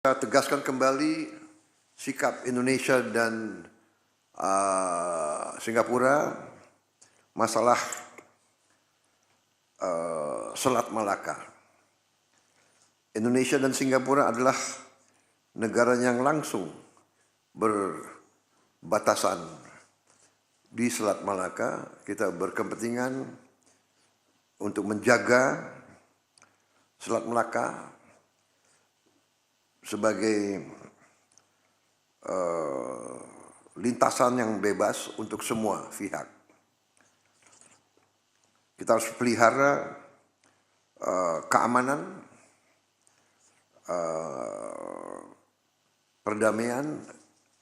Saya tegaskan kembali sikap Indonesia dan Singapura masalah Selat Malaka. Indonesia dan Singapura adalah negara yang langsung berbatasan di Selat Malaka. Kita berkepentingan untuk menjaga Selat Malaka sebagai lintasan yang bebas untuk semua pihak. Kita harus pelihara keamanan, perdamaian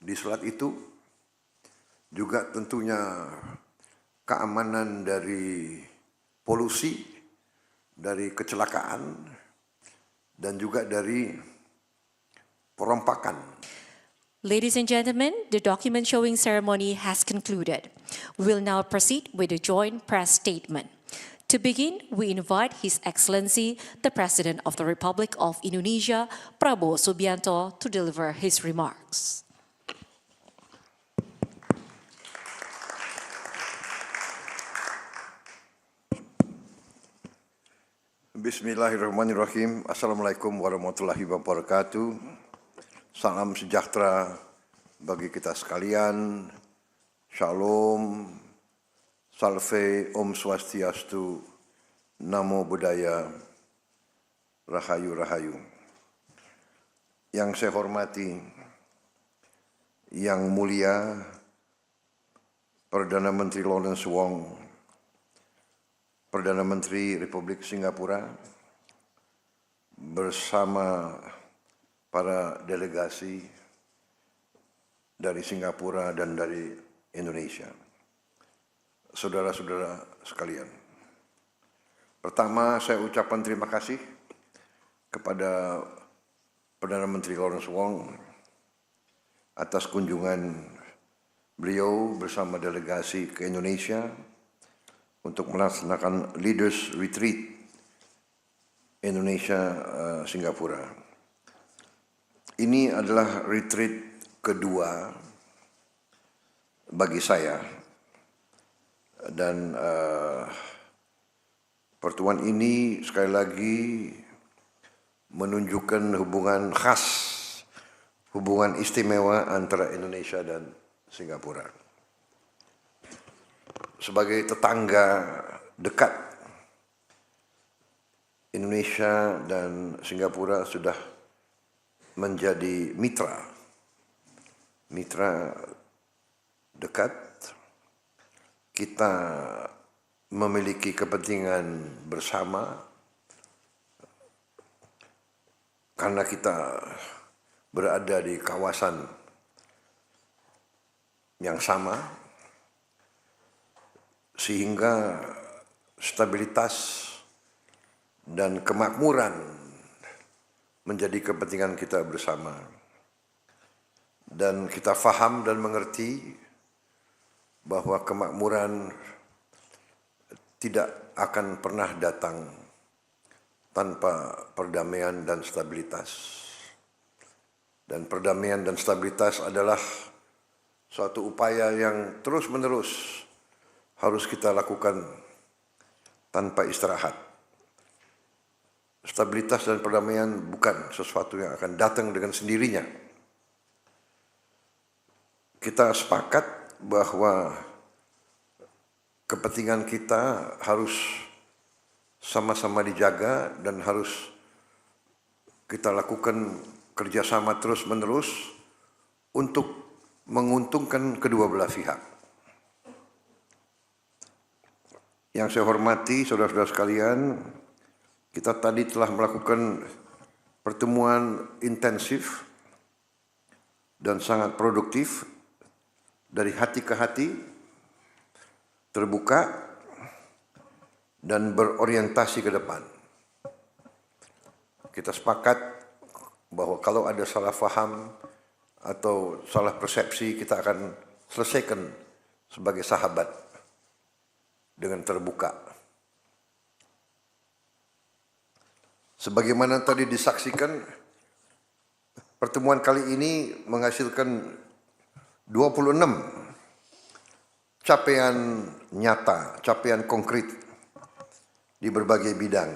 di selat itu, juga tentunya keamanan dari polusi, dari kecelakaan, dan juga dari perompakan. Ladies and gentlemen, the document showing ceremony has concluded. We will now proceed with the joint press statement. To begin, we invite His Excellency, the President of the Republic of Indonesia, Prabowo Subianto, to deliver his remarks. Bismillahirrahmanirrahim. Assalamualaikum warahmatullahi wabarakatuh. Salam sejahtera bagi kita sekalian. Shalom, salve, Om Swastiastu, Namo Buddhaya, Rahayu Rahayu. Yang saya hormati, Yang Mulia Perdana Menteri Lawrence Wong, Perdana Menteri Republik Singapura, bersama para delegasi dari Singapura dan dari Indonesia. Saudara-saudara sekalian, pertama saya ucapkan terima kasih kepada Perdana Menteri Lawrence Wong atas kunjungan beliau bersama delegasi ke Indonesia untuk melaksanakan Leaders Retreat Indonesia-Singapura. Ini adalah retreat kedua bagi saya, dan pertemuan ini sekali lagi menunjukkan hubungan khas, hubungan istimewa antara Indonesia dan Singapura. Sebagai tetangga dekat, Indonesia dan Singapura sudah menjadi mitra dekat. Kita memiliki kepentingan bersama karena kita berada di kawasan yang sama, sehingga stabilitas dan kemakmuran menjadi kepentingan kita bersama. Dan kita faham dan mengerti bahwa kemakmuran tidak akan pernah datang tanpa perdamaian dan stabilitas. Dan perdamaian dan stabilitas adalah suatu upaya yang terus-menerus harus kita lakukan tanpa istirahat. Stabilitas dan perdamaian bukan sesuatu yang akan datang dengan sendirinya. Kita sepakat bahwa kepentingan kita harus sama-sama dijaga dan harus kita lakukan kerjasama terus-menerus untuk menguntungkan kedua belah pihak. Yang saya hormati, saudara-saudara sekalian, kita tadi telah melakukan pertemuan intensif dan sangat produktif, dari hati ke hati, terbuka, dan berorientasi ke depan. Kita sepakat bahwa kalau ada salah faham atau salah persepsi, kita akan selesaikan sebagai sahabat dengan terbuka. Sebagaimana tadi disaksikan pertemuan kali ini menghasilkan 26 capaian nyata, capaian konkret di berbagai bidang.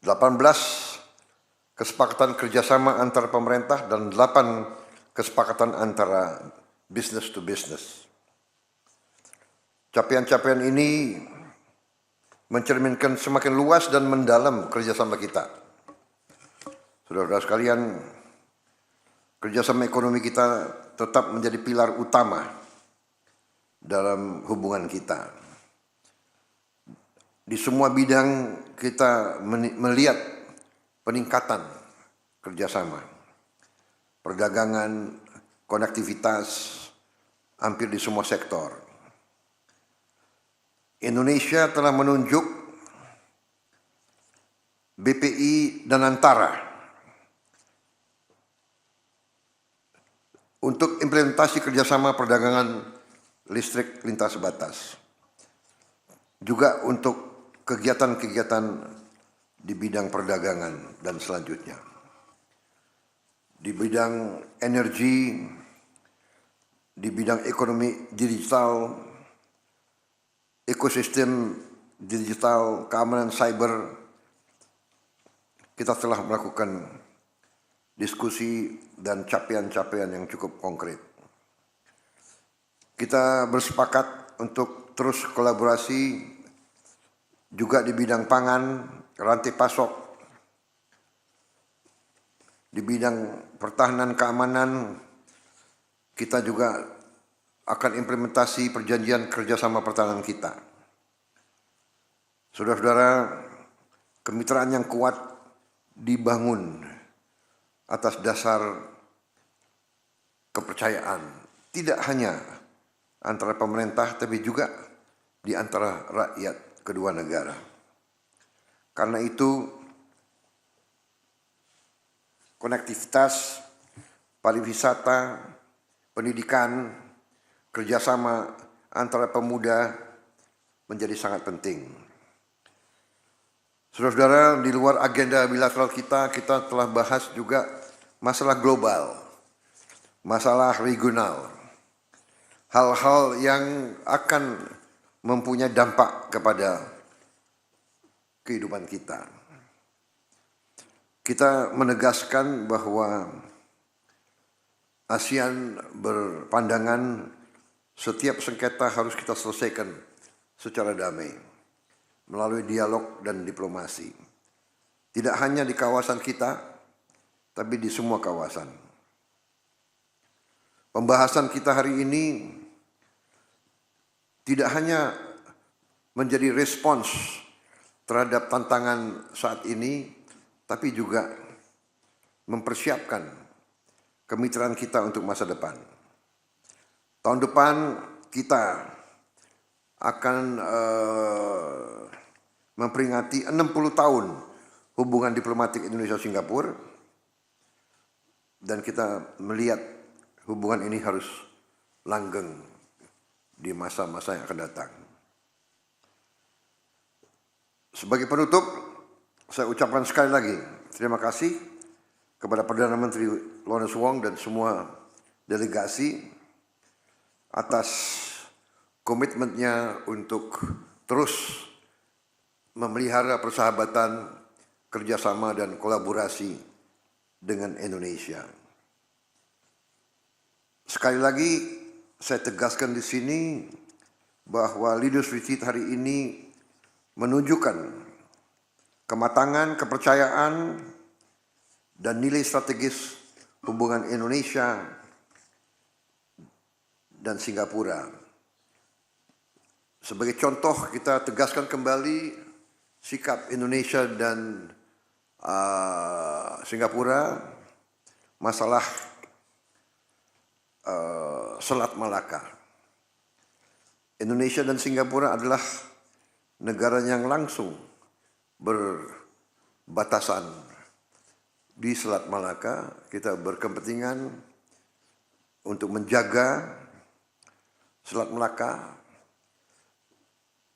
18 kesepakatan kerjasama antara pemerintah dan 8 kesepakatan antara business to business. Capaian-capaian ini mencerminkan semakin luas dan mendalam kerjasama kita. Saudara-saudara sekalian, kerjasama ekonomi kita tetap menjadi pilar utama dalam hubungan kita. Di semua bidang kita melihat peningkatan kerjasama. Perdagangan, konektivitas, hampir di semua sektor. Indonesia telah menunjuk BPI dan Antara untuk implementasi kerjasama perdagangan listrik lintas batas. Juga untuk kegiatan-kegiatan di bidang perdagangan dan selanjutnya. Di bidang energi, di bidang ekonomi digital, ekosistem digital, keamanan cyber, kita telah melakukan diskusi dan capaian-capaian yang cukup konkret. Kita bersepakat untuk terus kolaborasi juga di bidang pangan, rantai pasok, di bidang pertahanan keamanan. Kita juga akan implementasi perjanjian kerjasama pertahanan kita. Saudara-saudara, kemitraan yang kuat dibangun atas dasar kepercayaan, tidak hanya antara pemerintah, tapi juga di antara rakyat kedua negara. Karena itu, konektivitas, pariwisata, pendidikan, kerjasama antara pemuda menjadi sangat penting. Saudara-saudara, di luar agenda bilateral kita telah bahas juga masalah global, masalah regional, hal-hal yang akan mempunyai dampak kepada kehidupan kita. Kita menegaskan bahwa ASEAN berpandangan setiap sengketa harus kita selesaikan secara damai, melalui dialog dan diplomasi. Tidak hanya di kawasan kita, tapi di semua kawasan. Pembahasan kita hari ini tidak hanya menjadi respons terhadap tantangan saat ini, tapi juga mempersiapkan kemitraan kita untuk masa depan. Tahun depan kita akan memperingati 60 tahun hubungan diplomatik Indonesia-Singapura, dan kita melihat hubungan ini harus langgeng di masa-masa yang akan datang. Sebagai penutup, saya ucapkan sekali lagi terima kasih kepada Perdana Menteri Lawrence Wong dan semua delegasi atas komitmennya untuk terus memelihara persahabatan, kerjasama dan kolaborasi dengan Indonesia. Sekali lagi saya tegaskan di sini bahwa Leaders Retreat hari ini menunjukkan kematangan, kepercayaan, dan nilai strategis hubungan Indonesia dan Singapura. Sebagai contoh, kita tegaskan kembali sikap Indonesia dan Singapura masalah Selat Malaka. Indonesia dan Singapura adalah negara yang langsung berbatasan di Selat Malaka. Kita berkepentingan untuk menjaga Selat Malaka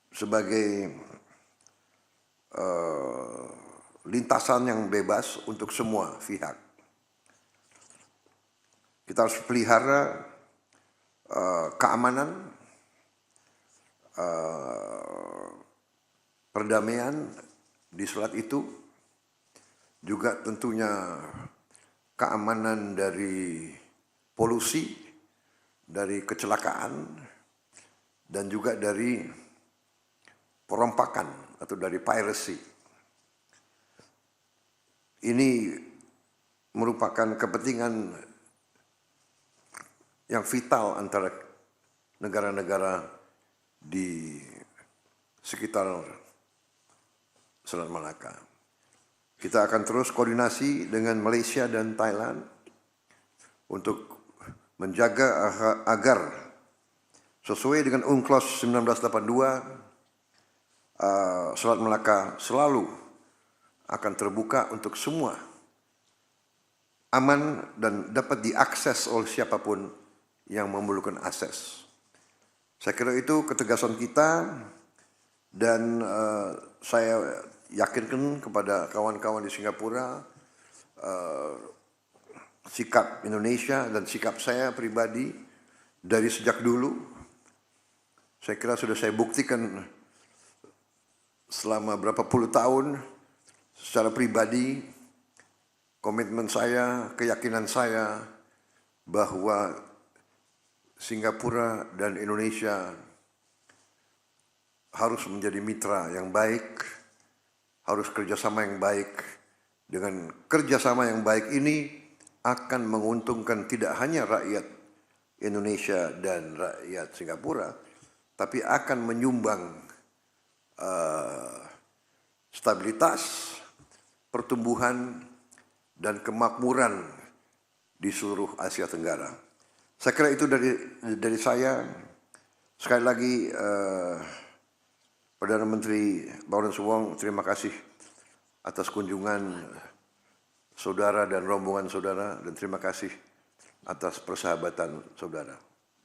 sebagai lintasan yang bebas untuk semua pihak. Kita harus pelihara keamanan, perdamaian di Selat itu, juga tentunya keamanan dari polusi, dari kecelakaan, dan juga dari perompakan atau dari piracy. Ini merupakan kepentingan yang vital antara negara-negara di sekitar Selat Malaka. Kita akan terus koordinasi dengan Malaysia dan Thailand untuk menjaga agar sesuai dengan UNCLOS 1982, Selat Malaka selalu akan terbuka untuk semua, aman dan dapat diakses oleh siapapun yang memerlukan akses. Saya kira itu ketegasan kita, dan saya yakinkan kepada kawan-kawan di Singapura, sikap Indonesia dan sikap saya pribadi dari sejak dulu, saya kira sudah saya buktikan selama berapa puluh tahun secara pribadi, komitmen saya, keyakinan saya bahwa Singapura dan Indonesia harus menjadi mitra yang baik, harus kerjasama yang baik. Dengan kerjasama yang baik ini akan menguntungkan tidak hanya rakyat Indonesia dan rakyat Singapura, tapi akan menyumbang stabilitas, pertumbuhan, dan kemakmuran di seluruh Asia Tenggara. Saya kira itu dari saya. Sekali lagi, Perdana Menteri Lawrence Wong, terima kasih atas kunjungan saudara dan rombongan saudara, dan terima kasih atas persahabatan saudara.